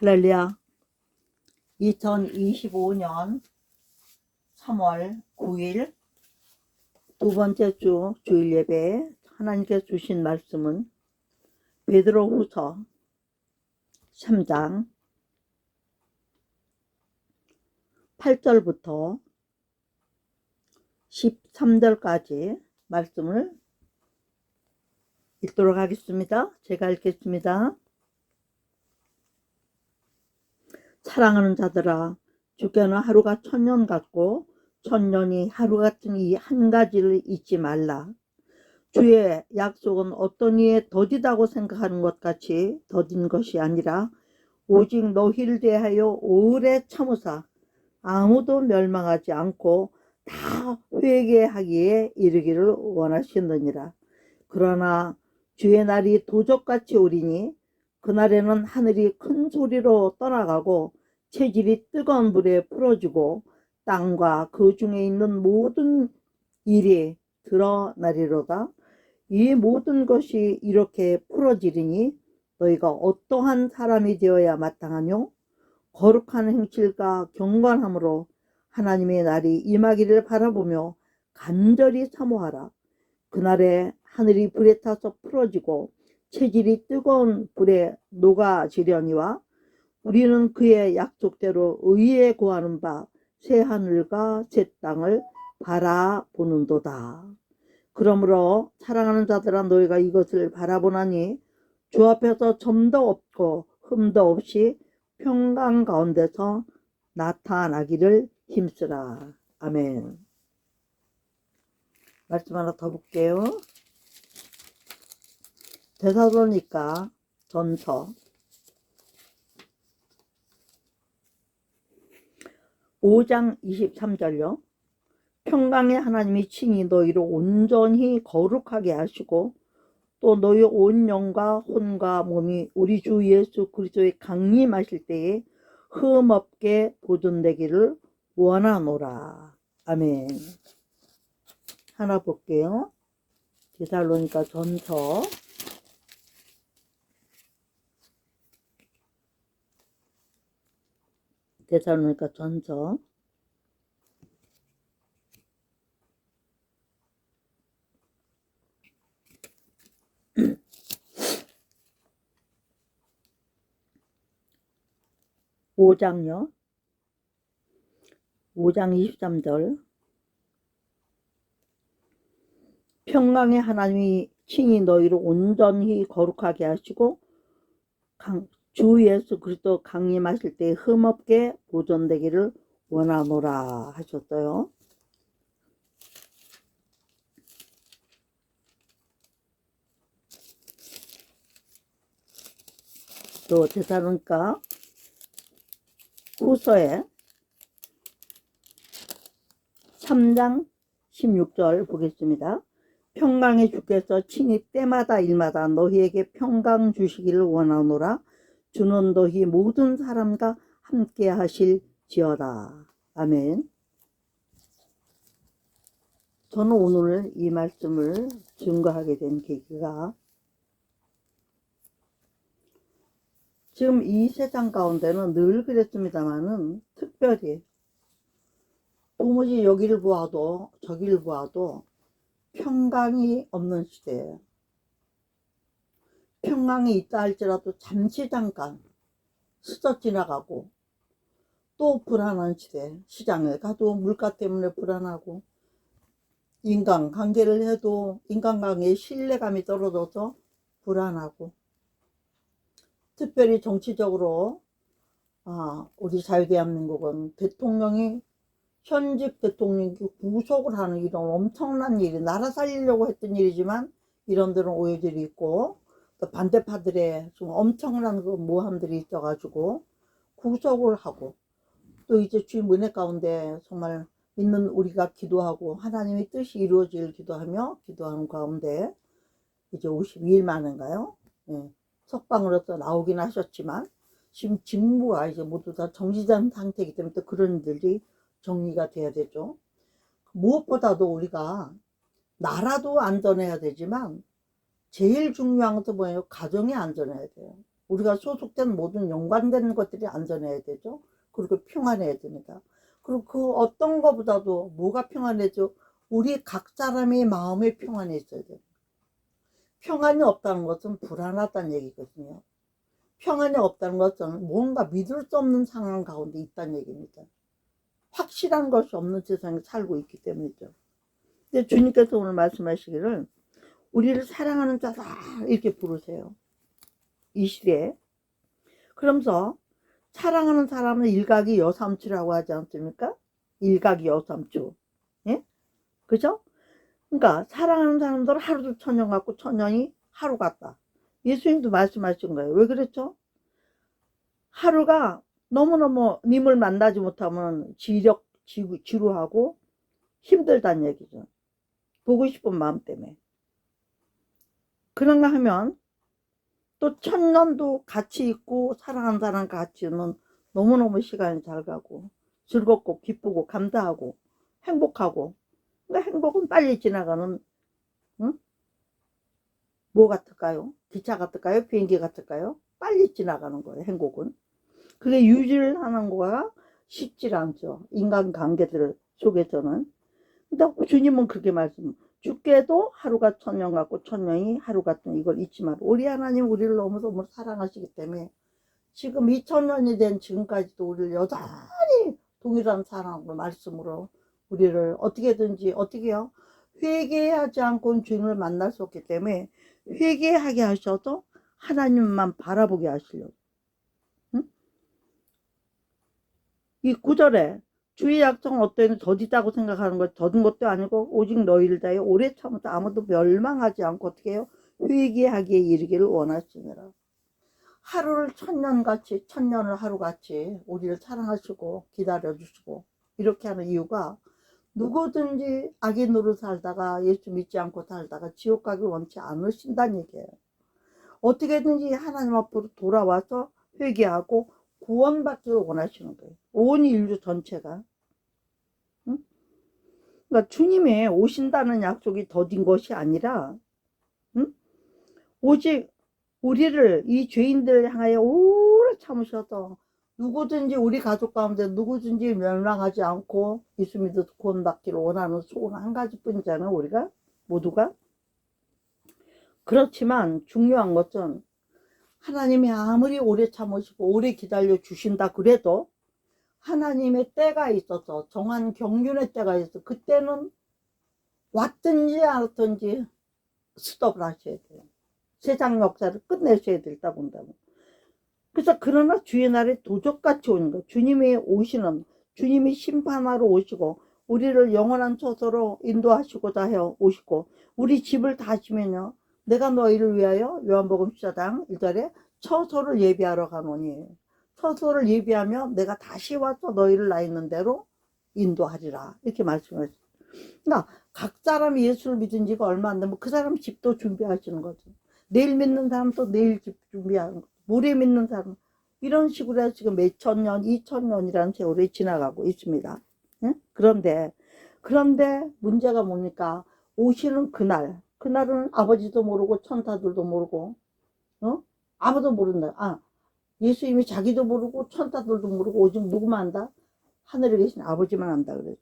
할렐루야. 2025년 3월 9일 두 번째 주 주일 예배 하나님께서 주신 말씀은 베드로후서 3장 8절부터 13절까지 말씀을 읽도록 하겠습니다. 제가 읽겠습니다. 사랑하는 자들아, 주께는 하루가 천년 같고 천년이 하루 같은 이 한 가지를 잊지 말라. 주의 약속은 어떤 이에 더디다고 생각하는 것 같이 더딘 것이 아니라 오직 너희를 대하여 오래 참으사 아무도 멸망하지 않고 다 회개하기에 이르기를 원하시느니라. 그러나 주의 날이 도적같이 오리니 그날에는 하늘이 큰 소리로 떠나가고 체질이 뜨거운 불에 풀어지고 땅과 그 중에 있는 모든 일이 드러나리로다. 이 모든 것이 이렇게 풀어지리니 너희가 어떠한 사람이 되어야 마땅하뇨? 거룩한 행실과 경건함으로 하나님의 날이 임하기를 바라보며 간절히 사모하라. 그날에 하늘이 불에 타서 풀어지고 체질이 뜨거운 불에 녹아지려니와 우리는 그의 약속대로 의에 구하는 바 새 하늘과 새 땅을 바라보는도다. 그러므로 사랑하는 자들아, 너희가 이것을 바라보나니 주 앞에서 점도 없고 흠도 없이 평강 가운데서 나타나기를 힘쓰라. 아멘. 말씀 하나 더 볼게요. 데살로니가 전서 5장 23절요. 평강의 하나님이 친히 너희를 온전히 거룩하게 하시고 또 너희 온 영과 혼과 몸이 우리 주 예수 그리스도의 강림하실 때에 흠없게 보존되기를 원하노라. 아멘. 하나 볼게요. 데살로니가 전서 5장요. 5장 23절. 평강의 하나님이 친히 너희를 온전히 거룩하게 하시고 주 예수 그리스도 강림하실 때 흠없게 보존되기를 원하노라 하셨어요. 또 데살로니가 후서에 3장 16절 보겠습니다. 평강의 주께서 친히 때마다 일마다 너희에게 평강 주시기를 원하노라. 주는 너희 모든 사람과 함께 하실지어다. 아멘. 저는 오늘 이 말씀을 증거하게 된 계기가 지금 이 세상 가운데는 늘 그랬습니다만은 특별히 도무지 여기를 보아도 저기를 보아도 평강이 없는 시대예요. 평강이 있다 할지라도 잠시 잠깐 스쳐 지나가고 또 불안한 시대. 시장에 가도 물가 때문에 불안하고 인간관계를 해도 인간관계의 신뢰감이 떨어져서 불안하고 특별히 정치적으로 우리 자유대한민국은 대통령이 현직 대통령이 구속을 하는 이런 엄청난 일이 나라 살리려고 했던 일이지만 이런들은 오해들이 있고 또 반대파들의 좀 엄청난 그 모함들이 있어가지고 구속을 하고 또 이제 주님 은혜 가운데 정말 믿는 우리가 기도하고 하나님의 뜻이 이루어질 기도하는 가운데 이제 52일 만인가요? 예, 석방으로서 나오긴 하셨지만 지금 직무가 이제 모두 다 정지된 상태이기 때문에 또 그런 일들이 정리가 돼야 되죠. 무엇보다도 우리가 나라도 안전해야 되지만 제일 중요한 것도 뭐예요? 가정이 안전해야 돼요. 우리가 소속된 모든 연관되는 것들이 안전해야 되죠. 그리고 평안해야 됩니다. 그리고 그 어떤 것보다도 뭐가 평안해져? 우리 각 사람의 마음이 평안해 있어야 돼요. 평안이 없다는 것은 불안하다는 얘기거든요. 평안이 없다는 것은 뭔가 믿을 수 없는 상황 가운데 있다는 얘기입니다. 확실한 것이 없는 세상에 살고 있기 때문이죠. 근데 주님께서 오늘 말씀하시기를 우리를 사랑하는 자다 이렇게 부르세요. 이 시대에. 그러면서 사랑하는 사람은 일각이 여삼추라고 하지 않습니까? 일각이 여삼추. 예? 그죠? 그러니까 사랑하는 사람들은 하루도 천년 같고 천년이 하루 같다. 예수님도 말씀하신 거예요. 왜 그랬죠? 하루가 너무너무 님을 만나지 못하면 지루하고 힘들다는 얘기죠. 보고 싶은 마음 때문에. 그런가 하면 또 천년도 같이 있고 사랑하는 사람 같이 있는 너무너무 시간이 잘 가고 즐겁고 기쁘고 감사하고 행복하고. 그러니까 행복은 빨리 지나가는 응? 뭐 같을까요? 기차 같을까요? 비행기 같을까요? 빨리 지나가는 거예요. 행복은. 그게 유지를 하는 거가 쉽지 않죠. 인간관계들 속에서는. 근데 주님은 그렇게 말씀. 죽게도 하루가 천년 같고 천년이 하루 같은 이걸 잊지 마라. 우리 하나님 우리를 너무너무 사랑하시기 때문에 지금 2000년이 된 지금까지도 우리를 여전히 동일한 사랑으로 말씀으로 우리를 어떻게든지 어떻게요? 회개하지 않고는 주님을 만날 수 없기 때문에 회개하게 하셔도 하나님만 바라보게 하시려고. 응? 이 9절에 주의 약속은 어때는 더디다고 생각하는 것 더딘 것도 아니고 오직 너희를 다해 오래 참아도 아무도 멸망하지 않고 어떻게 해요? 회개하기에 이르기를 원하시니라. 하루를 천년같이 천년을 하루같이 우리를 사랑하시고 기다려주시고 이렇게 하는 이유가 누구든지 악의 노릇 살다가 예수 믿지 않고 살다가 지옥 가길 원치 않으신다는 얘기예요. 어떻게든지 하나님 앞으로 돌아와서 회개하고 구원받기를 원하시는 거예요. 온 인류 전체가. 응? 그러니까 주님의 오신다는 약속이 더딘 것이 아니라 응? 오직 우리를 이 죄인들 향하여 오래 참으셔서 누구든지 우리 가족 가운데 누구든지 멸망하지 않고 예수 믿어서 구원받기를 원하는 소원 한 가지뿐이잖아요. 우리가 모두가. 그렇지만 중요한 것은 하나님이 아무리 오래 참으시고 오래 기다려 주신다 그래도 하나님의 때가 있어서 정한 경륜의 때가 있어서 그때는 왔든지 안 왔든지 스톱을 하셔야 돼요. 세상 역사를 끝내셔야 된다 본다고. 그래서 그러나 주의 날에 도적같이 오는 거. 주님이 오시는 주님이 심판하러 오시고 우리를 영원한 처소로 인도하시고자 해 오시고 우리 집을 다시면요. 내가 너희를 위하여 요한복음 14장 1절에 처소를 예비하러 가노니 처소를 예비하며 내가 다시 와서 너희를 나 있는 대로 인도하리라 이렇게 말씀하셨어요. 그러니까 각 사람이 예수를 믿은 지가 얼마 안 되면 그 사람 집도 준비하시는 거죠. 내일 믿는 사람도 내일 집 준비하는 거죠. 모레 믿는 사람 이런 식으로 해서 지금 몇천 년, 2000년이라는 세월이 지나가고 있습니다. 응? 그런데 문제가 뭡니까? 오시는 그날은 아버지도 모르고 천사들도 모르고 아무도 모른다. 예수님이 자기도 모르고 천사들도 모르고 오직 누구만 안다? 하늘에 계신 아버지만 안다 그래요.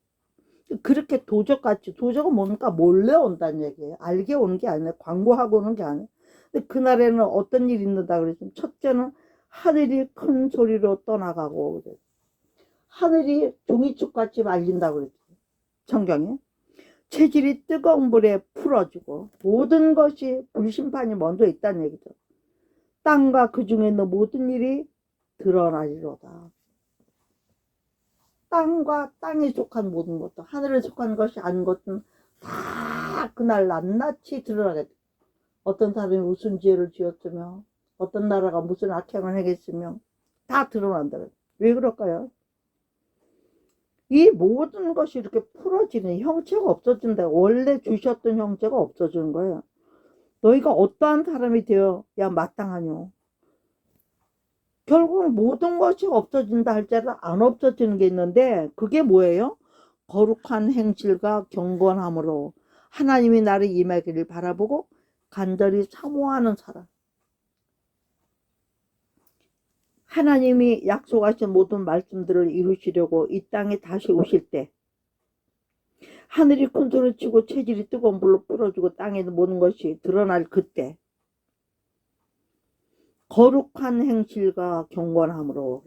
그렇게 도적같이 도적은 뭡니까? 몰래 온다는 얘기예요. 알게 오는 게 아니라 광고하고 오는 게 아니에요. 근데 그날에는 어떤 일이 있는다 그랬으면 첫째는 하늘이 큰 소리로 떠나가고 그래요. 하늘이 종이축같이 말린다고 그랬죠. 성경에. 체질이 뜨거운 불에 풀어지고 모든 것이 불심판이 먼저 있다는 얘기죠. 땅과 그 중에 있는 모든 일이 드러나리로다. 땅과 땅에 속한 모든 것도 하늘에 속한 것이 아닌 것은 다 그날 낱낱이 드러나겠다. 어떤 사람이 무슨 죄를 지었으며 어떤 나라가 무슨 악행을 행했으며 다 드러난다. 왜 그럴까요? 이 모든 것이 이렇게 풀어지는 형체가 없어진다. 원래 주셨던 형체가 없어지는 거예요. 너희가 어떠한 사람이 되어야 마땅하뇨. 결국은 모든 것이 없어진다 할지라도 안 없어지는 게 있는데 그게 뭐예요? 거룩한 행실과 경건함으로 하나님이 나를 임하기를 바라보고 간절히 사모하는 사람. 하나님이 약속하신 모든 말씀들을 이루시려고 이 땅에 다시 오실 때 하늘이 큰 소리를 치고 체질이 뜨거운 불로 불어주고 땅에 있는 모든 것이 드러날 그때 거룩한 행실과 경건함으로.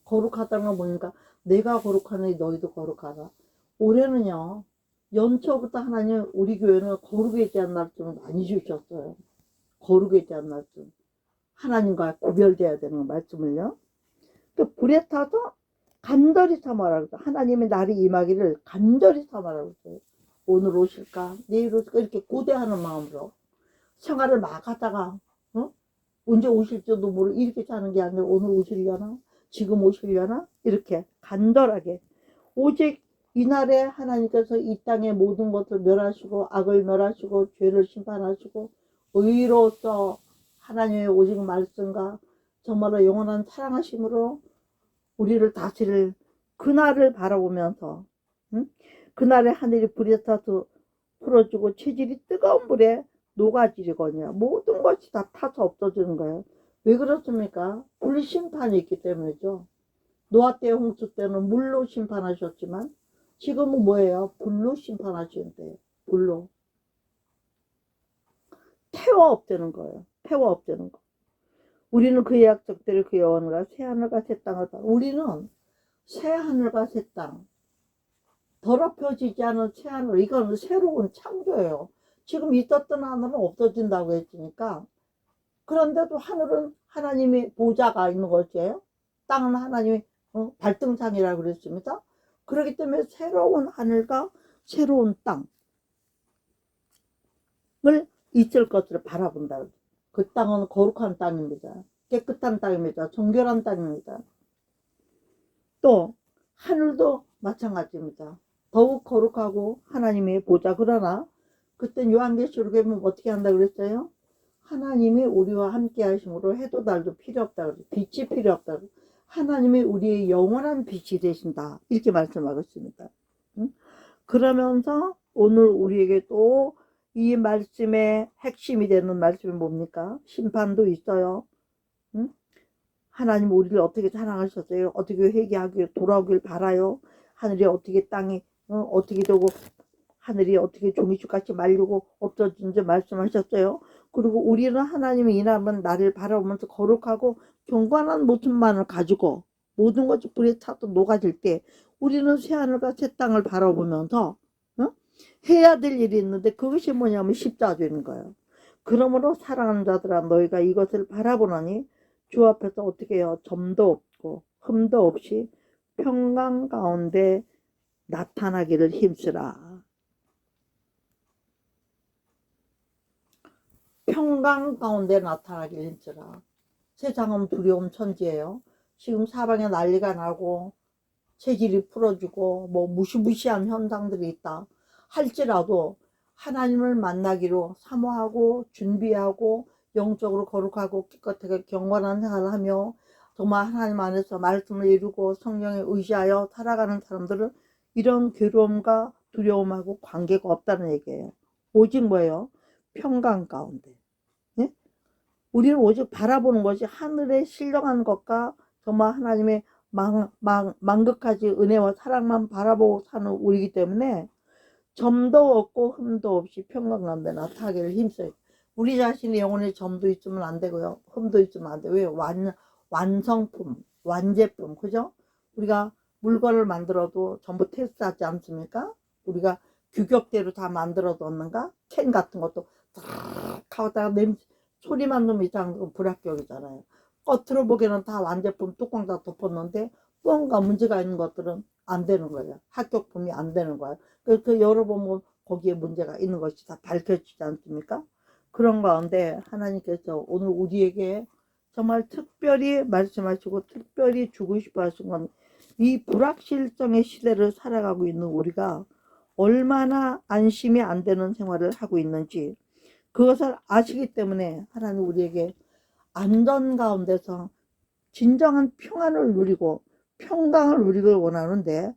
거룩하다는 거 보니까 내가 거룩하니 너희도 거룩하라. 올해는요 연초부터 하나님 우리 교회는 거룩에 대한 말씀을 많이 주셨어요. 거룩에 대한 말씀, 하나님과 구별돼야 되는 말씀을요. 그 불에 타서 간절히 삼아라. 하나님의 날이 임하기를 간절히 삼아라. 오늘 오실까 내일 오실까 이렇게 고대하는 마음으로 생활을 막 하다가 언제 오실지도 모르고 이렇게 사는 게 아니라 오늘 오시려나 지금 오시려나 이렇게 간절하게 오직 이날에 하나님께서 이 땅의 모든 것을 멸하시고 악을 멸하시고 죄를 심판하시고 의로서 하나님의 오직 말씀과 정말로 영원한 사랑하심으로 우리를 다스릴 그날을 바라보면서 그날에 하늘이 불에 타서 풀어주고 체질이 뜨거운 불에 녹아지거든요. 모든 것이 다 타서 없어지는 거예요. 왜 그렇습니까? 불심판이 있기 때문이죠. 노아 때 홍수 때는 물로 심판하셨지만 지금은 뭐예요? 불로 심판하시는데 불로 태워 없애는 거예요. 태워 없애는 거. 우리는 그의 약속대로 그의 원과 새 하늘과 새 땅을 우리는 새 하늘과 새 땅 더럽혀지지 않은 새 하늘 이건 새로운 창조예요. 지금 있었던 하늘은 없어진다고 했으니까 그런데도 하늘은 하나님의 보좌가 있는 것이에요. 땅은 하나님의 발등상이라고 그랬습니다. 그렇기 때문에 새로운 하늘과 새로운 땅을 있을 것을 바라본다. 그 땅은 거룩한 땅입니다. 깨끗한 땅입니다. 정결한 땅입니다. 또 하늘도 마찬가지입니다. 더욱 거룩하고 하나님의 보좌. 그러나 그때 요한계시록에 보면 어떻게 한다 그랬어요? 하나님이 우리와 함께 하심으로 해도 달도 필요 없다 그랬어요. 빛이 필요 없다 그랬어요. 하나님이 우리의 영원한 빛이 되신다 이렇게 말씀하고 있습니다. 그러면서 오늘 우리에게 또 이 말씀의 핵심이 되는 말씀이 뭡니까? 심판도 있어요. 하나님 우리를 어떻게 사랑하셨어요? 어떻게 회개하길 돌아오길 바라요? 하늘이 어떻게 땅이 어떻게 되고 하늘이 어떻게 종이축같이 말리고 없어진지 말씀하셨어요. 그리고 우리는 하나님의 이날은 나를 바라보면서 거룩하고 경건한 모습만을 가지고 모든 것이 불에 타도 녹아질 때 우리는 새하늘과 새 땅을 바라보면서 해야 될 일이 있는데 그것이 뭐냐면 십자가 되는 거예요. 그러므로 사랑하는 자들아 너희가 이것을 바라보노니 주 앞에서 어떻게 해요? 점도 없고 흠도 없이 평강 가운데 나타나기를 힘쓰라. 평강 가운데 나타나기를 힘쓰라. 세상은 두려움 천지예요. 지금 사방에 난리가 나고 체질이 풀어지고 뭐 무시무시한 현상들이 있다 할지라도 하나님을 만나기로 사모하고 준비하고 영적으로 거룩하고 깨끗하게 경건한 생활을 하며 정말 하나님 안에서 말씀을 이루고 성령에 의지하여 살아가는 사람들은 이런 괴로움과 두려움하고 관계가 없다는 얘기예요. 오직 뭐예요? 평강 가운데. 네? 우리는 오직 바라보는 것이 하늘에 신령한 것과 정말 하나님의 만극하지 은혜와 사랑만 바라보고 사는 우리이기 때문에 점도 없고 흠도 없이 평강 가운데 나타나기를 힘써요. 우리 자신의 영혼에 점도 있으면 안 되고요. 흠도 있으면 안 돼요. 왜? 완성품, 완제품, 그죠? 우리가 물건을 만들어도 전부 테스트하지 않습니까? 우리가 규격대로 다 만들어 뒀는가? 캔 같은 것도 탁 하다가 소리만 좀 이상한 건 불합격이잖아요. 겉으로 보기에는 다 완제품 뚜껑 다 덮었는데 뭔가 문제가 있는 것들은 안 되는 거예요. 합격품이 안 되는 거예요. 그 열어보면 거기에 문제가 있는 것이 다 밝혀지지 않습니까? 그런 가운데 하나님께서 오늘 우리에게 정말 특별히 말씀하시고 특별히 주고 싶어 하신 건 이 불확실성의 시대를 살아가고 있는 우리가 얼마나 안심이 안 되는 생활을 하고 있는지 그것을 아시기 때문에 하나님 우리에게 안전 가운데서 진정한 평안을 누리고 평강을 누리길 원하는데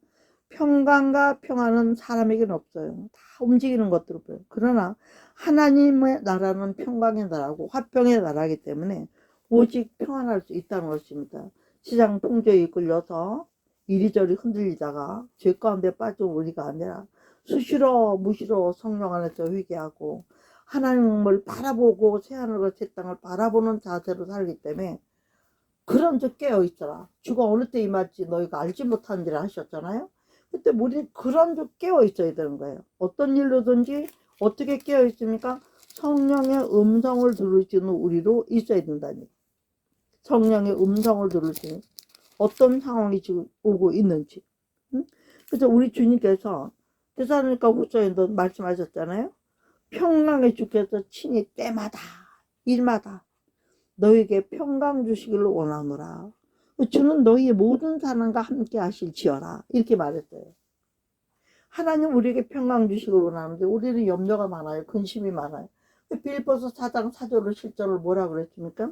평강과 평안은 사람에게는 없어요. 다 움직이는 것들을 보여요. 그러나 하나님의 나라는 평강의 나라고 화평의 나라이기 때문에 오직 평안할 수 있다는 것입니다. 시장 풍조에 이끌려서 이리저리 흔들리다가 죄 가운데 빠진 우리가 아니라 수시로 무시로 성령 안에서 회개하고 하나님을 바라보고 새하늘과 새 땅을 바라보는 자세로 살기 때문에 그런 적 깨어 있어라. 주가 어느 때 임할지 너희가 알지 못하느니라 하셨잖아요. 그때 우리는 그런 적 깨어 있어야 되는 거예요. 어떤 일로든지 어떻게 깨어 있습니까? 성령의 음성을 들으시는 우리로 있어야 된다니. 성령의 음성을 들으시는 어떤 상황이 지금 오고 있는지. 응? 그래서 우리 주님께서 데살로니가 후서에도 말씀하셨잖아요. 평강의 주께서 친히 때마다 일마다 너에게 평강 주시기를 원하노라. 주는 너희의 모든 사람과 함께 하실지어라. 이렇게 말했어요. 하나님 우리에게 평강 주시기를 원하는데 우리는 염려가 많아요. 근심이 많아요. 빌립보서 4장 4절로 7절을 뭐라 그랬습니까?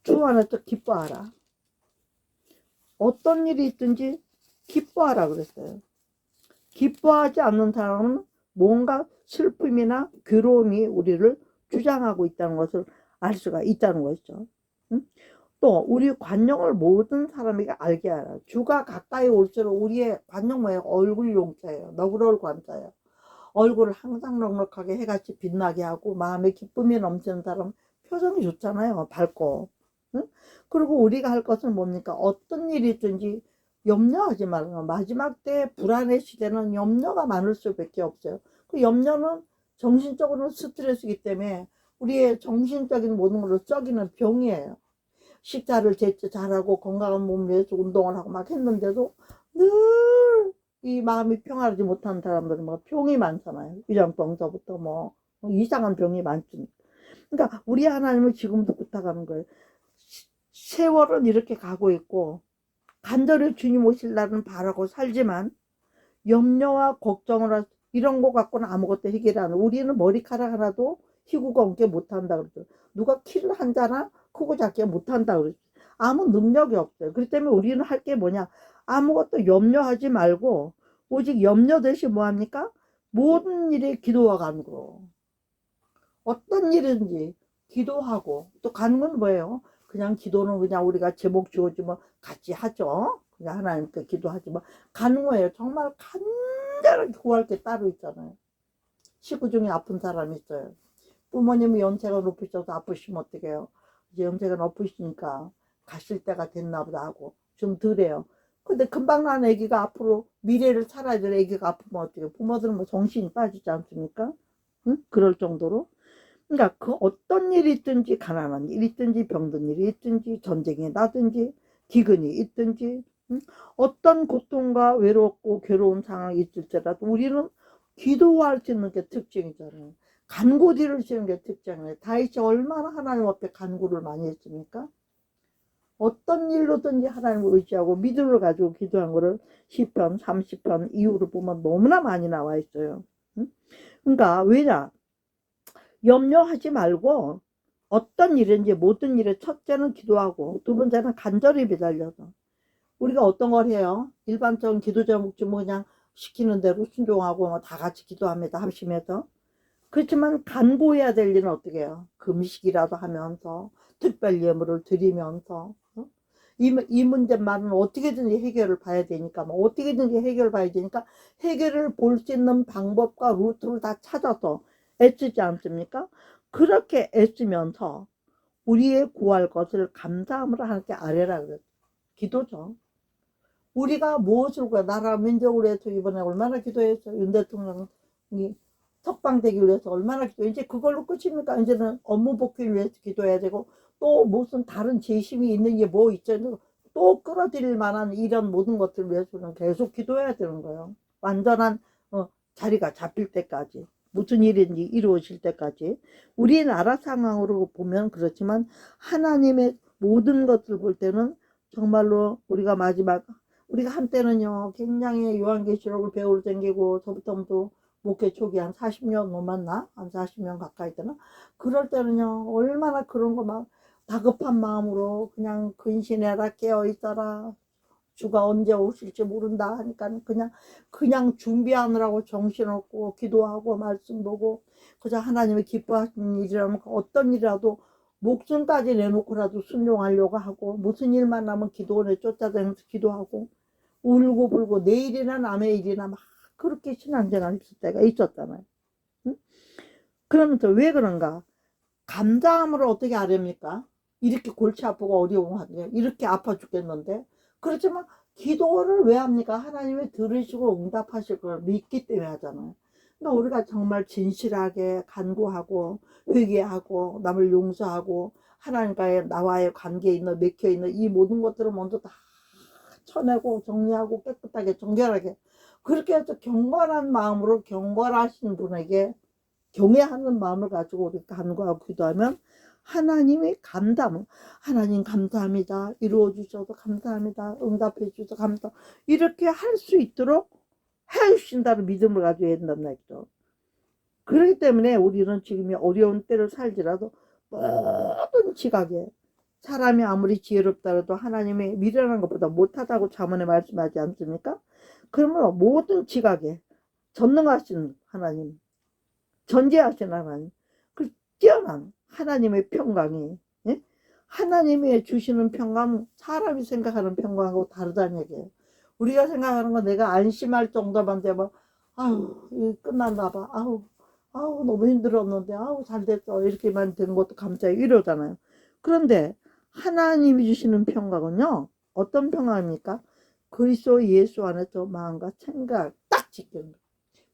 주 안에서 기뻐하라. 어떤 일이 있든지 기뻐하라 그랬어요. 기뻐하지 않는 사람은 뭔가 슬픔이나 괴로움이 우리를 주장하고 있다는 것을 알 수가 있다는 것이죠. 응? 또 우리 관용을 모든 사람에게 알게 하라. 주가 가까이 올수록 우리의 관용 뭐예요? 얼굴 용자예요. 너그러울 관자예요. 얼굴을 항상 넉넉하게 해같이 빛나게 하고 마음에 기쁨이 넘치는 사람 표정이 좋잖아요. 밝고. 응? 그리고 우리가 할 것은 뭡니까? 어떤 일이 있든지 염려하지 말아요. 마지막 때 불안의 시대는 염려가 많을 수밖에 없어요. 그 염려는 정신적으로는 스트레스이기 때문에 우리의 정신적인 모든 걸로 썩이는 병이에요. 식사를 제때 잘하고 건강한 몸을 위해서 운동을 하고 막 했는데도 늘 이 마음이 평화하지 못한 사람들은 뭐 병이 많잖아요. 위장병서부터 뭐 이상한 병이 많습니다. 그러니까 우리 하나님을 지금도 부탁하는 거예요. 세월은 이렇게 가고 있고 간절히 주님 오실 날은 바라고 살지만 염려와 걱정을 이런 거 갖고는 아무것도 해결 안 하고 우리는 머리카락 하나도 희구가 없게 못한다 그러죠. 누가 키를 한자나 크고 작게 못한다 그러죠. 아무 능력이 없어요. 그렇기 때문에 우리는 할 게 뭐냐, 아무것도 염려하지 말고 오직 염려 대신 뭐합니까? 모든 일에 기도와 간구로 어떤 일인지 기도하고 또 가는 건 뭐예요? 그냥 기도는 그냥 우리가 제목 지어주면 같이 하죠. 그냥 하나님께 기도하지만 가는 거예요. 정말 간절하게 구할 게 따로 있잖아요. 식구 중에 아픈 사람이 있어요. 부모님이 연세가 높으셔서 아프시면 어떡해요? 이제 연세가 높으시니까 가실 때가 됐나 보다 하고 좀 덜해요. 근데 금방 난 아기가 앞으로 미래를 살아야 될 아기가 아프면 어떡해요? 부모들은 뭐 정신이 빠지지 않습니까? 응? 그럴 정도로. 그러니까 그 어떤 일이 있든지 가난한 일이 있든지 병든 일이 있든지 전쟁이 나든지 기근이 있든지 어떤 고통과 외롭고 괴로운 상황이 있을지라도 우리는 기도할 수 있는 게 특징이잖아요. 간구들을 쓰는 게 특징이에요. 다윗이 얼마나 하나님 앞에 간구를 많이 했습니까? 어떤 일로든지 하나님을 의지하고 믿음을 가지고 기도한 거를 시편 30편 이후로 보면 너무나 많이 나와 있어요. 그러니까 왜냐? 염려하지 말고 어떤 일인지 모든 일에 첫째는 기도하고 두 번째는 간절히 매달려서 우리가 어떤 걸 해요? 일반적인 기도 제목지 뭐 그냥 시키는 대로 순종하고 뭐 다 같이 기도합니다 합심해서. 그렇지만 간구해야 될 일은 어떻게 해요? 금식이라도 하면서 특별 예물을 드리면서 이 문제만은 어떻게든지 해결을 봐야 되니까 뭐 어떻게든지 해결을 봐야 되니까 해결을 볼 수 있는 방법과 루트를 다 찾아서 애쓰지 않습니까? 그렇게 애쓰면서 우리의 구할 것을 감사함으로 하나님께 아뢰라 그랬어요. 기도죠. 우리가 무엇을 구해? 나라 민족을 위해서 이번에 얼마나 기도했어요. 윤 대통령이 석방되기 위해서 얼마나 기도해. 이제 그걸로 끝입니까? 이제는 업무 복귀를 위해서 기도해야 되고 또 무슨 다른 재심이 있는 게 뭐 있죠. 또 끌어들일 만한 이런 모든 것들을 위해서는 계속 기도해야 되는 거예요. 완전한 자리가 잡힐 때까지. 무슨 일인지 이루어질 때까지. 우리나라 상황으로 보면 그렇지만 하나님의 모든 것을 볼 때는 정말로 우리가 마지막 우리가 한때는요 굉장히 요한계시록을 배우러 다니고 저부터 목회 초기 한 40년 넘었나? 한 40년 가까이 되나? 그럴 때는요 얼마나 그런 거 막 다급한 마음으로 그냥 근신해라 깨어있어라 주가 언제 오실지 모른다 하니까 그냥 준비하느라고 정신없고 기도하고 말씀 보고 그저 하나님이 기뻐하시는 일이라면 어떤 일이라도 목숨까지 내놓고라도 순종하려고 하고, 무슨 일만 나면 기도원에 쫓아다니면서 기도하고, 울고 불고 내일이나 남의 일이나 막 그렇게 신앙생활 했을 때가 있었잖아요. 응? 그러면서 왜 그런가? 감사함을 어떻게 하렵니까? 이렇게 골치 아프고 어려운 한데 이렇게 아파 죽겠는데. 그렇지만 기도를 왜 합니까? 하나님이 들으시고 응답하실 걸 믿기 때문에 하잖아요. 그러니까 우리가 정말 진실하게 간구하고 회개하고 남을 용서하고 하나님과의 나와의 관계에 있는 맥혀 있는 이 모든 것들을 먼저 다 쳐내고 정리하고 깨끗하게 정결하게 그렇게 해서 경건한 마음으로 경건하신 분에게 경외하는 마음을 가지고 우리 간구하고 기도하면 하나님이 감담, 하나님 감사합니다. 이루어 주셔서 감사합니다. 응답해 주셔서 감사. 이렇게 할 수 있도록 해 주신다는 믿음을 가지고 한단 말이죠. 그렇기 때문에 우리는 지금 어려운 때를 살지라도 모든 지각에 사람이 아무리 지혜롭다 해도 하나님의 미련한 것보다 못하다고 자문에 말씀하지 않습니까? 그러면 모든 지각에 전능하신 하나님, 전지하신 하나님, 그 뛰어난 하나님의 평강이, 예? 하나님이 주시는 평강, 사람이 생각하는 평강하고 다르다는 얘기예요. 우리가 생각하는 건 내가 안심할 정도만 되면 아우 끝났나 봐, 아우 너무 힘들었는데 아우 잘 됐어 이렇게만 된 것도 감사해 이러잖아요. 그런데 하나님이 주시는 평강은요, 어떤 평강입니까? 그리스도 예수 안에서 마음과 생각 딱 지키는 거예요.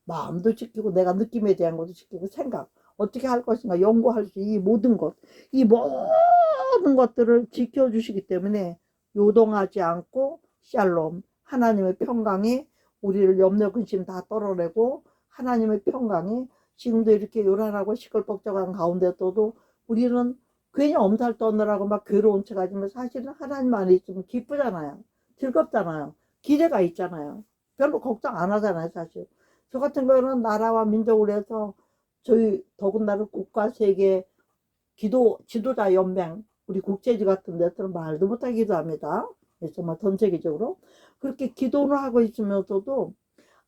마음도 지키고 내가 느낌에 대한 것도 지키고 생각 어떻게 할 것인가 연구할 수 이 모든 것, 이 모든 것들을 지켜주시기 때문에 요동하지 않고 샬롬 하나님의 평강이 우리를 염려 근심 다 떨어내고 하나님의 평강이 지금도 이렇게 요란하고 시끌벅적한 가운데서도 우리는 괜히 엄살 떠느라고 막 괴로운 척 하지만 사실은 하나님 안에 있으면 기쁘잖아요. 즐겁잖아요. 기대가 있잖아요. 별로 걱정 안 하잖아요. 사실 저 같은 경우는 나라와 민족을 해서 저희 더군다나 국가 세계 기도 지도자 연맹 우리 국제지 같은 데서는 말도 못하게 기도합니다. 정말 전 세계적으로 그렇게 기도를 하고 있으면서도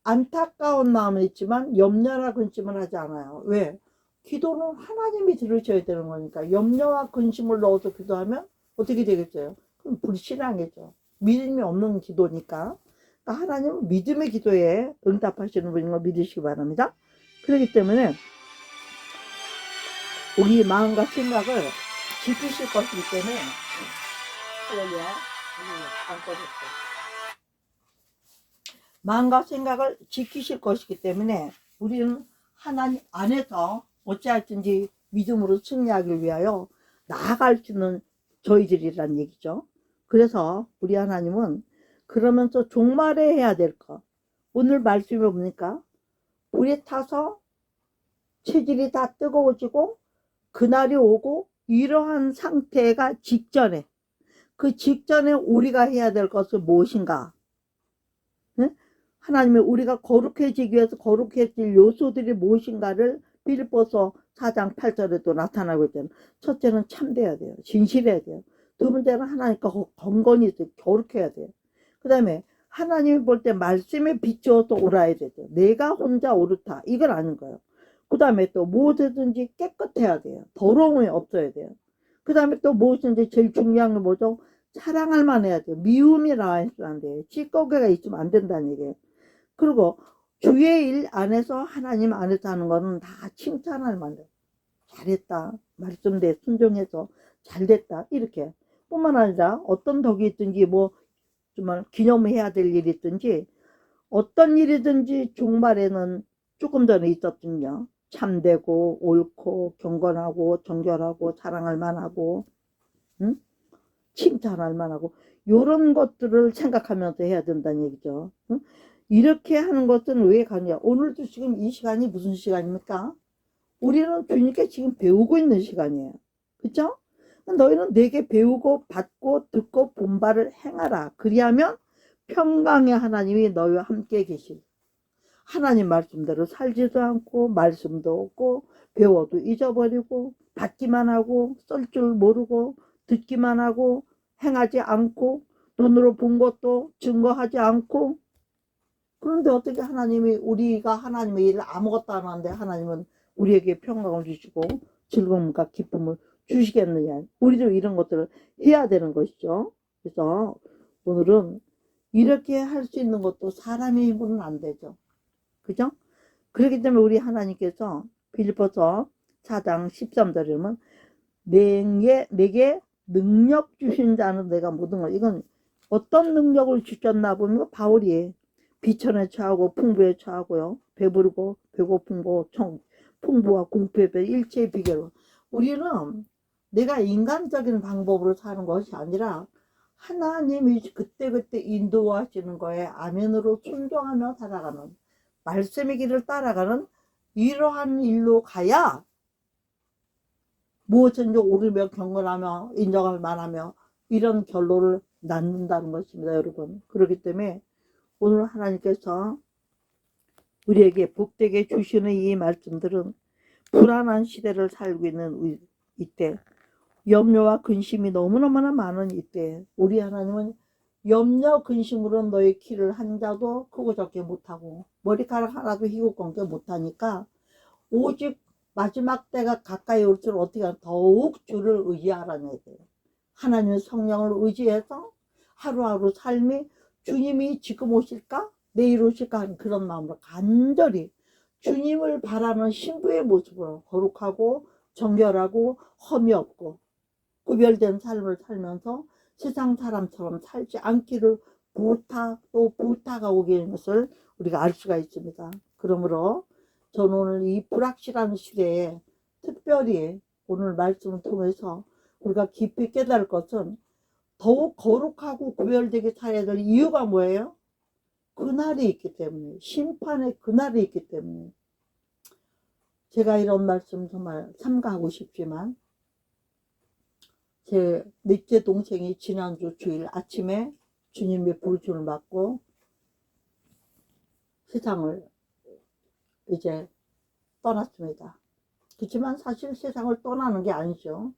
안타까운 마음은 있지만 염려나 근심은 하지 않아요. 왜? 기도는 하나님이 들으셔야 되는 거니까. 염려와 근심을 넣어서 기도하면 어떻게 되겠어요? 그럼 불신앙이죠. 믿음이 없는 기도니까. 그러니까 하나님은 믿음의 기도에 응답하시는 분인 걸 믿으시기 바랍니다. 그렇기 때문에 우리 마음과 생각을 지키실 것이기 때문에 안 꺼졌어. 마음과 생각을 지키실 것이기 때문에 우리는 하나님 안에서 어찌할든지 믿음으로 승리하기 위하여 나아갈 수 있는 저희들이란 얘기죠. 그래서 우리 하나님은 그러면서 종말에 해야 될 것. 오늘 말씀이 뭡니까? 불에 타서 체질이 다 뜨거워지고 그날이 오고 이러한 상태가 직전에 그 직전에 우리가 해야 될 것은 무엇인가? 네? 하나님이 우리가 거룩해지기 위해서 거룩해질 요소들이 무엇인가를 빌립보서 4장 8절에도 나타나고 있잖아요. 첫째는 참돼야 돼요. 진실해야 돼요. 두 번째는 하나님과 건건히 거룩해야 돼요. 그 다음에 하나님이 볼 때 말씀에 비추어서 옳아야 되죠. 내가 혼자 옳다 이걸 아는 거예요. 그 다음에 또 무엇이든지 깨끗해야 돼요. 더러움이 없어야 돼요. 그 다음에 또 무엇인지 제일 중요한 건 뭐죠? 사랑할 만해야 돼요. 미움이 나와 있으면 안 돼요. 찌꺼기가 있으면 안 된다는 얘기예요. 그리고 주의 일 안에서 하나님 안에서 하는 거는 다 칭찬할 만해요. 잘했다. 말씀대로 순종해서 잘됐다. 이렇게 뿐만 아니라 어떤 덕이 있든지 뭐 정말 기념해야 될 일이 있든지 어떤 일이든지 종말에는 조금 전에 있었군요. 참되고 옳고 경건하고 정결하고 사랑할 만하고 응? 칭찬할 만하고 이런 것들을 생각하면서 해야 된다는 얘기죠. 응? 이렇게 하는 것은 왜 가냐? 오늘도 지금 이 시간이 무슨 시간입니까? 우리는 주님께 지금 배우고 있는 시간이에요. 그렇죠? 너희는 내게 배우고 받고 듣고 본 바를 행하라. 그리하면 평강의 하나님이 너희와 함께 계실. 하나님 말씀대로 살지도 않고 말씀도 없고 배워도 잊어버리고 받기만 하고 쓸 줄 모르고 듣기만 하고 행하지 않고 눈으로 본 것도 증거하지 않고 그런데 어떻게 하나님이 우리가 하나님의 일을 아무것도 안 하는데 하나님은 우리에게 평강을 주시고 즐거움과 기쁨을 주시겠느냐. 우리도 이런 것들을 해야 되는 것이죠. 그래서 오늘은 이렇게 할 수 있는 것도 사람의 힘으로는 안 되죠. 그죠? 그렇기 때문에 우리 하나님께서 빌립보서 4장 13절에 보면 내게 능력 주신 자는 내가 모든 걸, 이건 어떤 능력을 주셨나 보면 바울이 비천에 처하고 풍부에 처하고요, 배부르고 배고픈고 풍부와 궁핍의 일체의 비결로, 우리는 내가 인간적인 방법으로 사는 것이 아니라 하나님이 그때그때 인도하시는 거에 아멘으로 순종하며 살아가는, 말씀의 길을 따라가는 이러한 일로 가야 무엇인지 오르며 경건하며 인정할 만하며 이런 결론을 낳는다는 것입니다, 여러분. 그렇기 때문에 오늘 하나님께서 우리에게 복되게 주시는 이 말씀들은 불안한 시대를 살고 있는 이때, 염려와 근심이 너무너무나 많은 이때, 우리 하나님은 염려 근심으로 너의 키를 한 자도 크고 적게 못하고 머리카락 하나도 희고 꺾게 못하니까 오직 마지막 때가 가까이 올수록 어떻게 하면 더욱 주를 의지하라는 얘기예요. 하나님의 성령을 의지해서 하루하루 삶이 주님이 지금 오실까? 내일 오실까? 하는 그런 마음으로 간절히 주님을 바라는 신부의 모습으로 거룩하고 정결하고 험이 없고 구별된 삶을 살면서 세상 사람처럼 살지 않기를 부탁하고 계는 것을 우리가 알 수가 있습니다. 그러므로 저는 오늘 이 불확실한 시대에 특별히 오늘 말씀을 통해서 우리가 깊이 깨달을 것은 더욱 거룩하고 구별되게 살아야 될 이유가 뭐예요? 그날이 있기 때문에, 심판의 그날이 있기 때문에. 제가 이런 말씀 정말 삼가하고 싶지만 제 넷째 동생이 지난주 주일 아침에 주님의 부르심을 받고 세상을 이제 떠났습니다. 그렇지만 사실 세상을 떠나는 게 아니죠.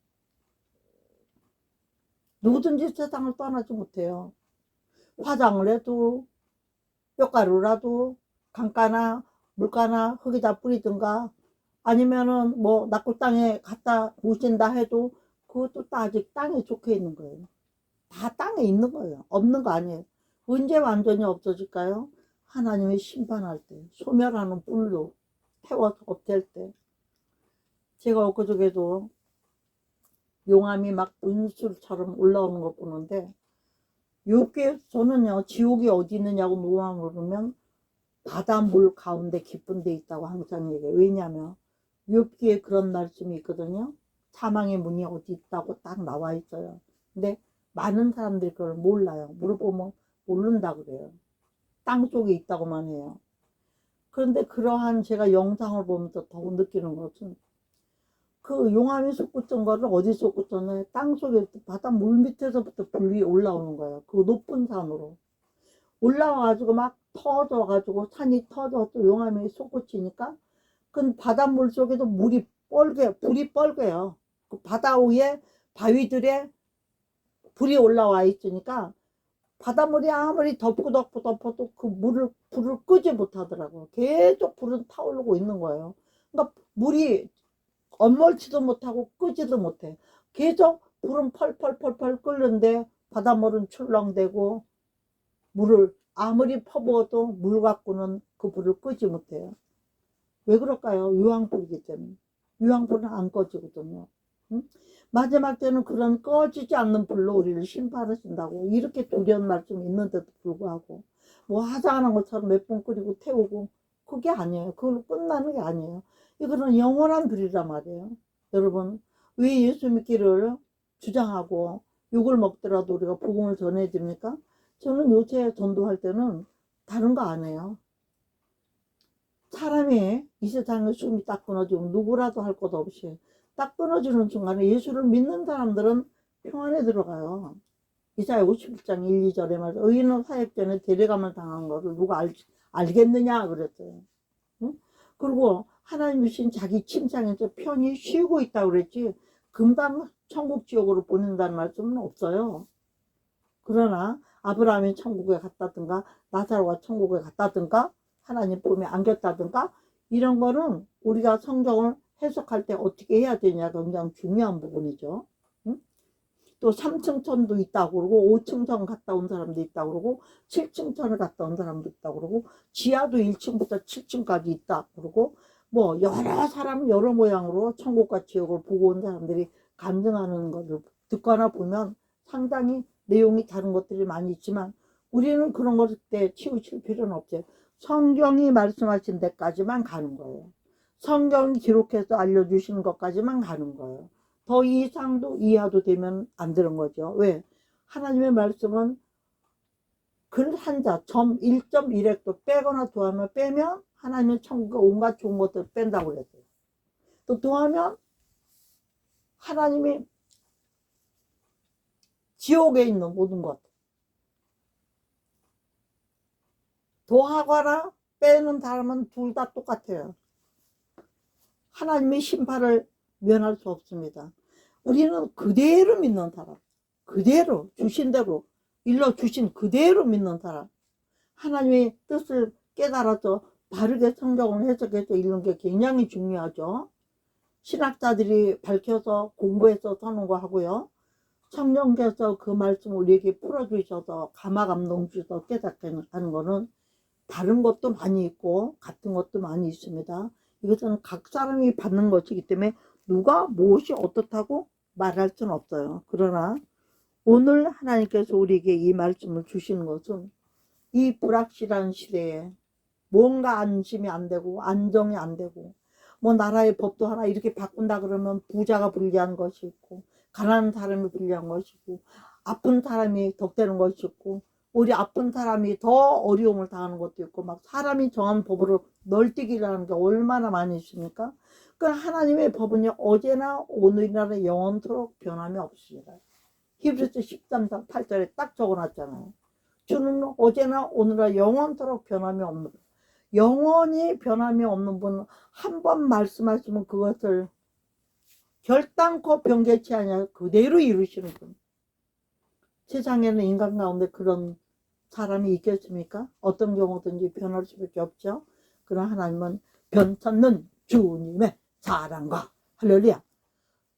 누구든지 세상을 떠나지 못해요. 화장을 해도 뼈가루라도 강가나 물가나 흙에다 뿌리든가 아니면은 뭐 낙골 땅에 갖다 묻힌다 해도 그것도 아직 땅에 적혀 있는 거예요. 다 땅에 있는 거예요. 없는 거 아니에요. 언제 완전히 없어질까요? 하나님이 심판할 때, 소멸하는 불로 태워서 없앨 때. 제가 엊그저께도 용암이 막 분수처럼 올라오는 거 보는데, 요게 저는요, 지옥이 어디 있느냐고 물으면 바닷물 가운데 깊은 데 있다고 항상 얘기해요. 왜냐하면 욥기에 그런 말씀이 있거든요. 사망의 문이 어디 있다고 딱 나와 있어요. 근데 많은 사람들이 그걸 몰라요. 물어보면 모른다 그래요. 땅속에 있다고만 해요. 그런데 그러한 제가 영상을 보면서 더욱 느끼는 것은 그 용암이 솟구쳤던 거를 어디 솟구쳤나요? 땅속에 바다 물 밑에서부터 불이 올라오는 거예요. 그 높은 산으로 올라와가지고 막 터져가지고 산이 터져서 용암이 솟구치니까 그 바닷물 속에도 불이 뻘개요. 그 바다 위에 바위들에 불이 올라와 있으니까 바닷물이 아무리 덮어도 그 불을 끄지 못하더라고요. 계속 불은 타오르고 있는 거예요. 그러니까 물이 얼멀지도 못하고 끄지도 못해. 계속 불은 펄펄 끓는데 바닷물은 출렁대고 물을 아무리 퍼부어도 물 갖고는 그 불을 끄지 못해요. 왜 그럴까요? 유황불이기 때문에. 유황불은 안 꺼지거든요. 응? 마지막 때는 그런 꺼지지 않는 불로 우리를 심판하신다고 이렇게 두려운 말씀이 있는데도 불구하고 뭐 화장하는 것처럼 몇 번 끓이고 태우고 그게 아니에요. 그걸로 끝나는 게 아니에요. 이거는 영원한 불이란 말이에요. 여러분, 왜 예수 믿기를 주장하고 욕을 먹더라도 우리가 복음을 전해줍니까? 저는 요새 전도할 때는 다른 거 안 해요. 사람이 이 세상에 숨이 딱 끊어지면 누구라도 할 것 없이 딱 끊어지는 순간에 예수를 믿는 사람들은 평안에 들어가요. 이사야 51장 1, 2절에 말해서 의인은 사역 전에 데려감을 당한 것을 누가 알겠느냐 그랬어요. 응? 그리고 하나님 주신 자기 침상에서 편히 쉬고 있다고 그랬지 금방 천국 지옥으로 보낸다는 말씀은 없어요. 그러나 아브라함이 천국에 갔다든가 나사로가 천국에 갔다든가 하나님 품에 안겼다든가 이런 거는 우리가 성경을 해석할 때 어떻게 해야 되냐가 굉장히 중요한 부분이죠. 응? 또 3층 천도 있다고 그러고 5층 천 갔다 온 사람도 있다고 그러고 7층 천을 갔다 온 사람도 있다고 그러고 지하도 1층부터 7층까지 있다고 그러고 뭐 여러 사람 여러 모양으로 천국과 지옥을 보고 온 사람들이 간증하는 것을 듣거나 보면 상당히 내용이 다른 것들이 많이 있지만 우리는 그런 것을 때 치우칠 필요는 없어요. 성경이 말씀하신 데까지만 가는 거예요. 성경이 기록해서 알려주시는 것까지만 가는 거예요. 더 이상도 이하도 되면 안 되는 거죠. 왜? 하나님의 말씀은 글 한자 점 1.1획도 빼거나 더하면 빼면 하나님의 천국과 온갖 좋은 것들을 뺀다고 그랬어요. 또 더하면 하나님이 지옥에 있는 모든 것 더하거나 빼는 사람은 둘 다 똑같아요. 하나님의 심판을 면할 수 없습니다. 우리는 그대로 믿는 사람, 그대로 주신 대로 일러주신 그대로 믿는 사람, 하나님의 뜻을 깨달아서 바르게 성경을 해석해서 읽는 게 굉장히 중요하죠. 신학자들이 밝혀서 공부해서 서는 거 하고요. 성령께서 그 말씀을 우리에게 풀어주셔서 감화감동 주셔서 깨닫게 하는 거는 다른 것도 많이 있고 같은 것도 많이 있습니다. 이것은 각 사람이 받는 것이기 때문에 누가 무엇이 어떻다고 말할 수는 없어요. 그러나 오늘 하나님께서 우리에게 이 말씀을 주시는 것은 이 불확실한 시대에 뭔가 안심이 안 되고 안정이 안 되고 뭐 나라의 법도 하나 이렇게 바꾼다 그러면 부자가 불리한 것이 있고 가난한 사람이 불리한 것이고 아픈 사람이 덕되는 것이 있고 우리 아픈 사람이 더 어려움을 당하는 것도 있고 막 사람이 정한 법으로 널뛰기라는 게 얼마나 많이 있습니까? 그 하나님의 법은요 어제나 오늘이나 영원토록 변함이 없습니다. 히브리서 13장 8절에 딱 적어놨잖아요. 주는 어제나 오늘이나 영원토록 변함이 없는 분. 영원히 변함이 없는 분은 한 번 말씀하시면 그것을 결단코 변개치 아니하고 그대로 이루시는 분. 세상에는 인간 가운데 그런 사람이 있겠습니까? 어떤 경우든지 변할 수밖에 없죠. 그러나 하나님은 변찮는 주님의 사랑과 할렐루야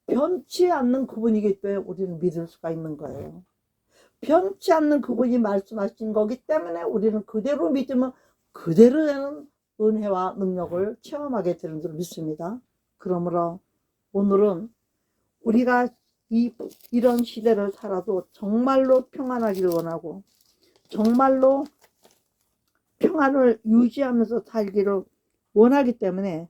변치 않는 그분이기 때문에 우리는 믿을 수가 있는 거예요. 변치 않는 그분이 말씀하신 거기 때문에 우리는 그대로 믿으면 그대로 되는 은혜와 능력을 체험하게 되는 줄 믿습니다. 그러므로 오늘은 우리가 이런 시대를 살아도 정말로 평안하기를 원하고 정말로 평안을 유지하면서 살기를 원하기 때문에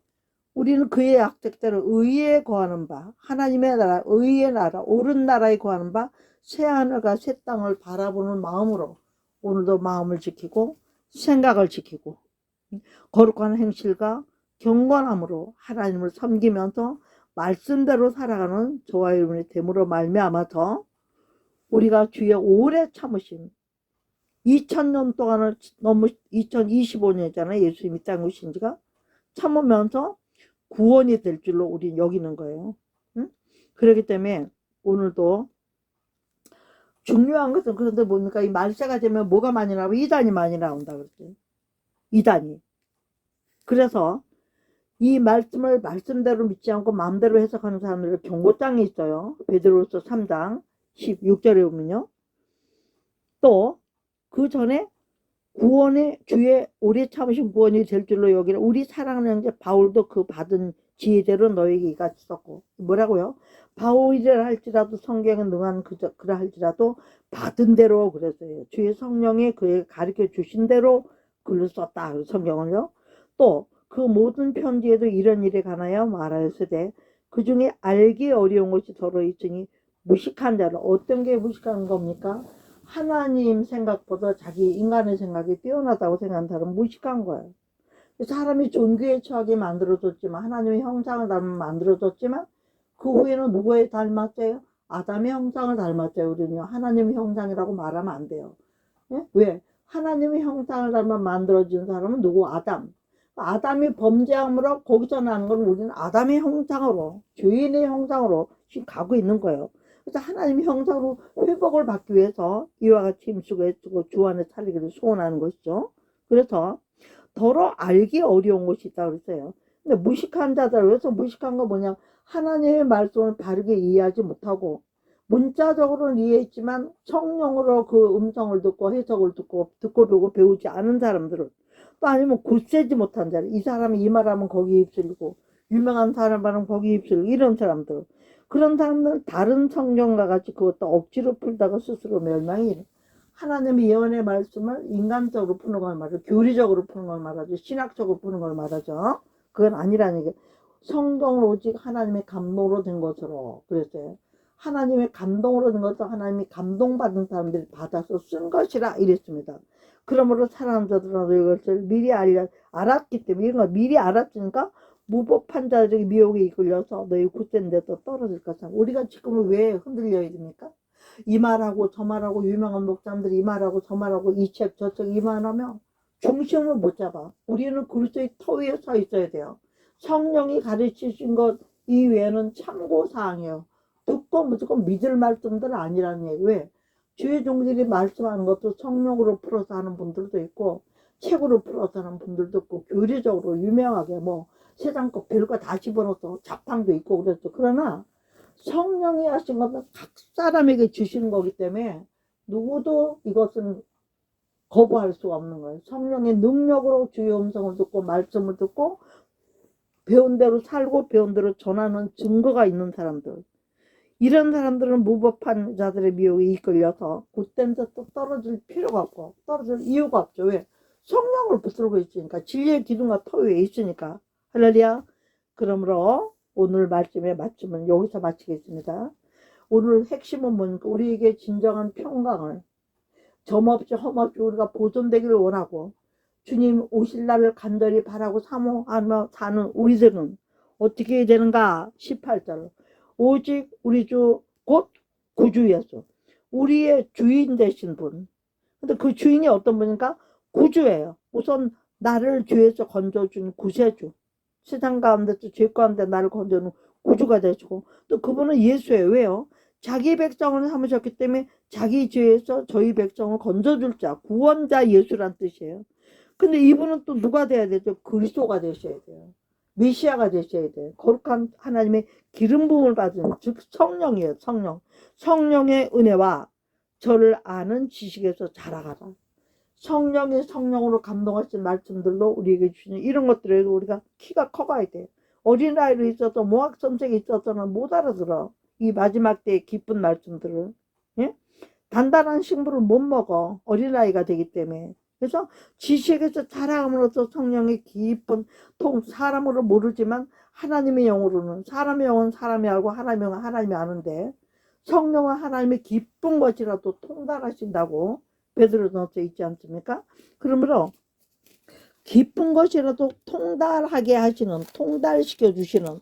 우리는 그의 약속대로 의에 거하는 바 하나님의 나라 의의 나라 옳은 나라에 거하는 바 새하늘과 새 땅을 바라보는 마음으로 오늘도 마음을 지키고 생각을 지키고 거룩한 행실과 경건함으로 하나님을 섬기면서 말씀대로 살아가는 저와 여러분의 됨으로 말미암아서 우리가 주의 오래 참으심 2000년 동안을 너무 2025년이잖아요. 예수님이 땅에 오신 지가 참으면서 구원이 될 줄로 우리는 여기는 거예요. 응? 그렇기 때문에 오늘도 중요한 것은 그런데 뭡니까? 이 말세가 되면 뭐가 많이 나오고 이단이 많이 나온다 그랬어요. 이단이. 그래서 이 말씀을 말씀대로 믿지 않고 마음대로 해석하는 사람들의 경고장이 있어요. 베드로서 3장 16절에 보면요. 또 그 전에 구원의 주의 오래 참으신 구원이 될 줄로 여기는 우리 사랑하는 형제 바울도 그 받은 지혜대로 너에게 이같이 썼고 뭐라고요? 바울이라 할지라도 성경에 능한 그라 할지라도 받은 대로 그랬어요. 주의 성령이 그에게 가르쳐 주신 대로 글을 썼다. 성경을요. 또 그 모든 편지에도 이런 일에 관하여 말하였으되 그 중에 알기 어려운 것이 더러 있으니 무식한 자를 어떤 게 무식한 겁니까? 하나님 생각보다 자기 인간의 생각이 뛰어나다고 생각하는 사람은 무식한 거예요. 사람이 존귀에 처하게 만들어졌지만 하나님의 형상을 닮아 만들어졌지만 그 후에는 누구에 닮았어요? 아담의 형상을 닮았어요. 우리는요. 하나님의 형상이라고 말하면 안 돼요. 예? 왜? 하나님의 형상을 닮아 만들어진 사람은 누구? 아담. 아담이 범죄함으로 거기서 나는 건 우리는 아담의 형상으로 죄인의 형상으로 지금 가고 있는 거예요. 그래서 하나님의 형상으로 회복을 받기 위해서 이와 같이 힘쓰고 애쓰고 주 안에 살기를 소원하는 것이죠. 그래서 더러 알기 어려운 것이 있다고 그랬어요. 근데 무식한 자들, 그래서 무식한 거 뭐냐? 하나님의 말씀을 바르게 이해하지 못하고, 문자적으로는 이해했지만 성령으로 그 음성을 듣고 해석을 듣고 보고 배우지 않은 사람들은, 또 아니면 굳세지 못한 자들, 이 사람이 이 말하면 거기에 휩쓸리고 유명한 사람 말하면 거기에 휩쓸리고 이런 사람들, 그런 사람들은 다른 성경과 같이 그것도 억지로 풀다가 스스로 멸망이 이래. 하나님의 예언의 말씀을 인간적으로 푸는 걸 말하죠. 교리적으로 푸는 걸 말하죠. 신학적으로 푸는 걸 말하죠. 그건 아니라는 게, 성경을 오직 하나님의 감동으로 된 것으로 그랬어요. 하나님의 감동으로 된 것도 하나님이 감동받은 사람들이 받아서 쓴 것이라 이랬습니다. 그러므로 사랑하는 자들은 이것을 미리 알았기 때문에, 이런 걸 미리 알았으니까 무법한 자들에게 미혹에 이끌려서 너희 굳센 데서 떨어질 것이다. 우리가 지금 왜 흔들려야 됩니까? 이 말하고 저 말하고 유명한 목사님들이 이 말하고 저 말하고 이 책 저 책 이 말하면 중심을 못 잡아. 우리는 그리스도의 터 위에 서 있어야 돼요. 성령이 가르치신 것 이외에는 참고사항이에요. 듣고 무조건 믿을 말씀들 아니라는 얘기. 왜? 주의 종들이 말씀하는 것도 성령으로 풀어서 하는 분들도 있고 책으로 풀어서 하는 분들도 있고 교리적으로 유명하게 뭐 세상 거 별거 다 집어넣어서 자판도 있고 그랬죠. 그러나 성령이 하신 것은 각 사람에게 주시는 거기 때문에 누구도 이것은 거부할 수 없는 거예요. 성령의 능력으로 주의 음성을 듣고 말씀을 듣고 배운 대로 살고 배운 대로 전하는 증거가 있는 사람들, 이런 사람들은 무법한 자들의 미혹에 이끌려서 굳된 데서 떨어질 필요가 없고 떨어질 이유가 없죠. 왜? 성령을 붙들고 있으니까, 진리의 기둥과 터 위에 있으니까. 할렐루야. 그러므로 오늘 말씀의 맞춤은 여기서 마치겠습니다. 오늘 핵심은 뭐니까, 우리에게 진정한 평강을 점없이 험없이 우리가 보존되기를 원하고 주님 오실 날을 간절히 바라고 사모하며 사는 우리들은 어떻게 해야 되는가? 18절, 오직 우리 주 곧 구주 예수, 우리의 주인 되신 분. 근데 그 주인이 어떤 분인가? 구주예요. 우선 나를 죄에서 건져준 구세주, 세상 가운데서 죄 가운데 나를 건져주는 구주가 되시고, 또 그분은 예수예요. 왜요? 자기 백성을 삼으셨기 때문에 자기 죄에서 저희 백성을 건져줄 자, 구원자 예수란 뜻이에요. 근데 이분은 또 누가 돼야 되죠? 그리스도가 되셔야 돼요. 메시아가 되셔야 돼요. 거룩한 하나님의 기름 부음을 받은, 즉 성령이에요. 성령. 성령의 은혜와 저를 아는 지식에서 자라가라. 성령이 성령으로 감동하신 말씀들로 우리에게 주시는 이런 것들에도 우리가 키가 커가야 돼요. 어린아이로 있어서 모학선생이 있어서는 못 알아들어. 이 마지막 때의 기쁜 말씀들을. 예? 단단한 식물을 못 먹어. 어린아이가 되기 때문에. 그래서 지식에서 자라감으로써 성령의 깊은 사람으로 모르지만 하나님의 영으로는, 사람의 영은 사람이 알고 하나님의 영은 하나님이 아는데, 성령은 하나님의 기쁜 것이라도 통달하신다고 베드로전서 있지 않습니까? 그러므로 기쁜 것이라도 통달하게 하시는, 통달시켜 주시는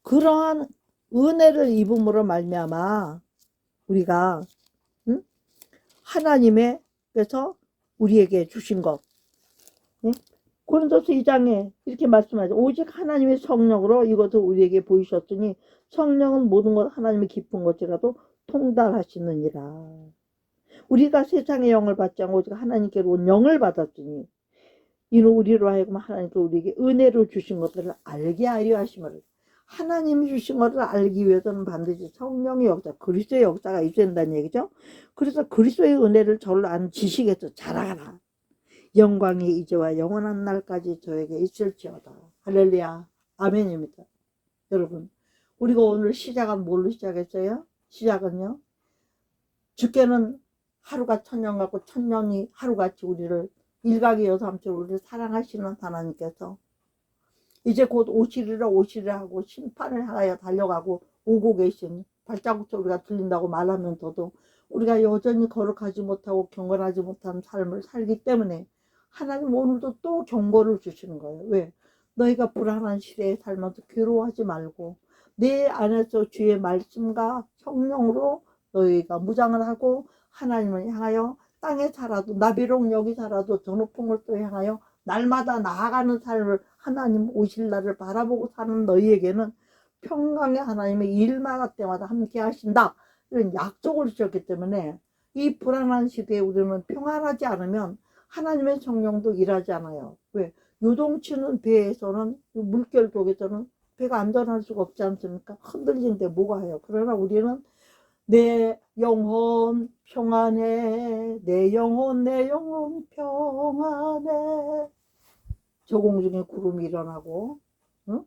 그러한 은혜를 입음으로 말미암아 우리가 하나님의 그래서 우리에게 주신 것, 고린도서 2장에 이렇게 말씀하죠. 오직 하나님의 성령으로 이것을 우리에게 보이셨으니 성령은 모든 것 하나님의 깊은 것이라도 통달하시느니라. 우리가 세상의 영을 받지 않고 오직 하나님께로 온 영을 받았으니 이는 우리로 하여금 하나님께서 우리에게 은혜로 주신 것들을 알게 하려 하심을. 하나님이 주신 것을 알기 위해서는 반드시 성령의 역사, 그리스도의 역사가 있어야 된다는 얘기죠. 그래서 그리스도의 은혜를 저를 아는 지식에서 자라가라. 영광이 이제와 영원한 날까지 저에게 있을지어다. 할렐루야. 아멘입니다. 여러분, 우리가 오늘 시작은 뭘로 시작했어요? 시작은요, 주께는 하루가 천년 같고 천년이 하루같이 우리를 일각이 여삼처럼 우리를 사랑하시는 하나님께서 이제 곧 오시리라 하고 심판을 향하여 달려가고 오고 계신 발자국 소리가 들린다고 말하면서도 우리가 여전히 거룩하지 못하고 경건하지 못한 삶을 살기 때문에 하나님 오늘도 또 경고를 주시는 거예요. 왜? 너희가 불안한 시대에 살면서 괴로워하지 말고 내 안에서 주의 말씀과 성령으로 너희가 무장을 하고 하나님을 향하여 땅에 살아도, 나비록 여기 살아도 저 높은 곳도 향하여 날마다 나아가는 삶을, 하나님 오실 날을 바라보고 사는 너희에게는 평강의 하나님의 일마다 때마다 함께 하신다, 이런 약속을 주셨기 때문에 이 불안한 시대에 우리는 평안하지 않으면 하나님의 성령도 일하지 않아요. 왜? 요동치는 배에서는, 물결 속에서는 배가 안전할 수가 없지 않습니까? 흔들리는데 뭐가 해요. 그러나 우리는 내 영혼 평안해, 내 영혼 평안해. 저공 중에 구름이 일어나고, 응?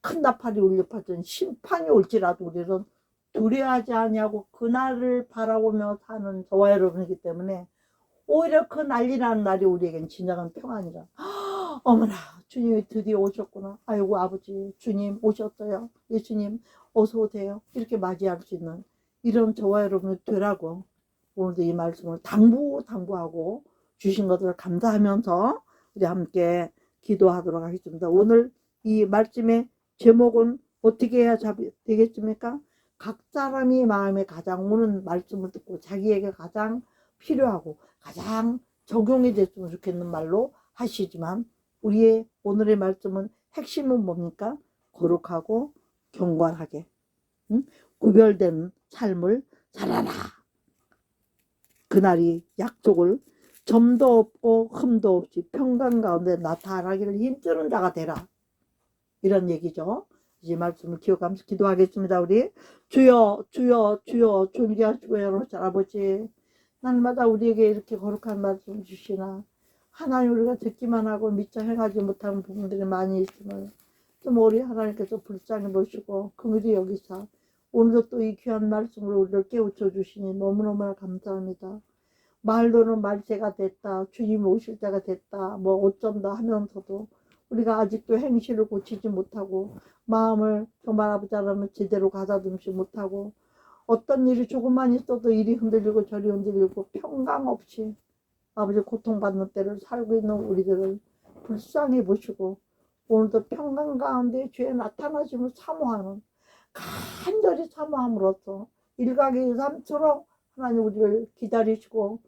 큰 나팔이 울려 퍼진 심판이 올지라도 우리는 두려워하지 아니하고 그날을 바라보며 사는 저와 여러분이기 때문에 오히려 그 난리 나는 날이 우리에겐 진정한 평안이라. 어머나, 주님이 드디어 오셨구나. 아이고, 아버지, 주님 오셨어요. 예수님 어서 오세요. 이렇게 맞이할 수 있는 이런 저와 여러분이 되라고 오늘도 이 말씀을 당부하고 주신 것을 감사하면서 우리 함께 기도하도록 하겠습니다. 오늘 이 말씀의 제목은 어떻게 해야 되겠습니까? 각 사람이 마음에 가장 오는 말씀을 듣고 자기에게 가장 필요하고 가장 적용이 됐으면 좋겠는 말로 하시지만 우리의 오늘의 말씀은 핵심은 뭡니까? 거룩하고 경건하게, 응? 구별된 삶을 살아라. 그날이 약속을 점도 없고 흠도 없이 평강 가운데 나타나기를 힘쓰는 자가 되라. 이런 얘기죠. 이 말씀을 기억하면서 기도하겠습니다. 우리 주여 주여 주여 존귀하시고 여러분 아버지, 날마다 우리에게 이렇게 거룩한 말씀 주시나 하나님 우리가 듣기만 하고 미처 행하지 못하는 부분들이 많이 있음을 좀 우리 하나님께서 불쌍히 보시고 긍휼히 여기사 오늘도 또 이 귀한 말씀으로 우리를 깨우쳐 주시니 너무너무 감사합니다. 말로는 말세가 됐다, 주님 오실 때가 됐다, 뭐 어쩐다 하면서도 우리가 아직도 행실을 고치지 못하고 마음을 정말 아버지 하나님 제대로 가다듬지 못하고 어떤 일이 조금만 있어도 이리 흔들리고 저리 흔들리고 평강 없이 아버지 고통받는 때를 살고 있는 우리들을 불쌍히 보시고 오늘도 평강 가운데 주의 나타나심을 사모하는 간절히 사모함으로써 일각의삼처럼 하나님 우리를 기다리시고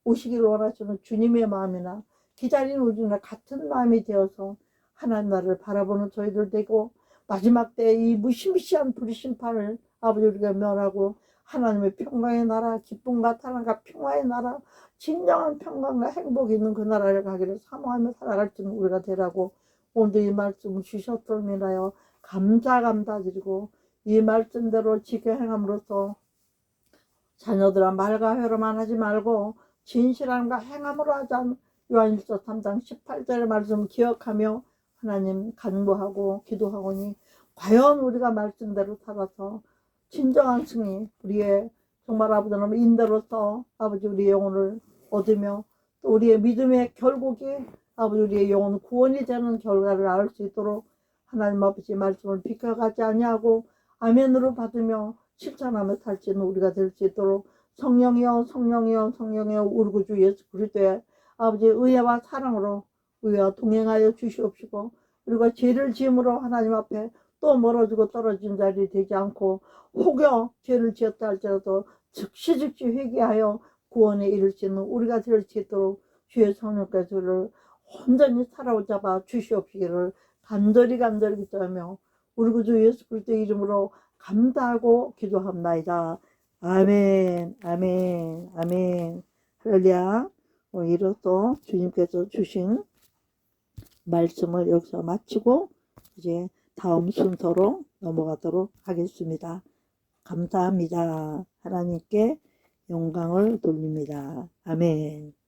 오시기를 원하시는 주님의 마음이나 기다리는 우리나 같은 마음이 되어서 하나님 나라를 바라보는 저희들 되고 마지막 때 이 무시무시한 불의심판을 아버지 우리가 면하고 하나님의 평강의 나라, 기쁨과 사랑과 평화의 나라, 진정한 평강과 행복이 있는 그 나라를 가기를 사모하며 살아갈 수 있는 우리가 되라고 오늘도 이 말씀을 주셨음이나요. 감사드리고 이 말씀대로 지켜 행함으로써 자녀들아 말과 회로만 하지 말고 진실함과 행함으로 하자. 요한일서 3장 18절의 말씀 기억하며 하나님 간구하고 기도하오니 과연 우리가 말씀대로 살아서 진정한 승리, 우리의 정말 아버지 하나님 인대로서 아버지 우리의 영혼을 얻으며 또 우리의 믿음의 결국이 아버지 우리의 영혼 구원이 되는 결과를 알 수 있도록 하나님 아버지 말씀을 비켜가지 아니하고 아멘으로 받으며 실천하며 살 수 있는 우리가 될 수 있도록 성령이여 성령이여 성령이여 우리 구주 예수 그리스도의 아버지 의와 사랑으로 우리와 동행하여 주시옵시고 우리가 죄를 지음으로 하나님 앞에 또 멀어지고 떨어진 자리 되지 않고 혹여 죄를 지었다 할지라도 즉시 회개하여 구원에 이를 수 있는 우리가 될 수 있도록 주의 성령께서 우리를 온전히 사로잡아 주시옵시기를 간절히 기도하며 우리 구주 예수 그리스도의 이름으로 감사하고 기도합나이다. 아멘 아멘 아멘. 할렐루야. 이로써 주님께서 주신 말씀을 여기서 마치고 이제 다음 순서로 넘어가도록 하겠습니다. 감사합니다. 하나님께 영광을 돌립니다. 아멘.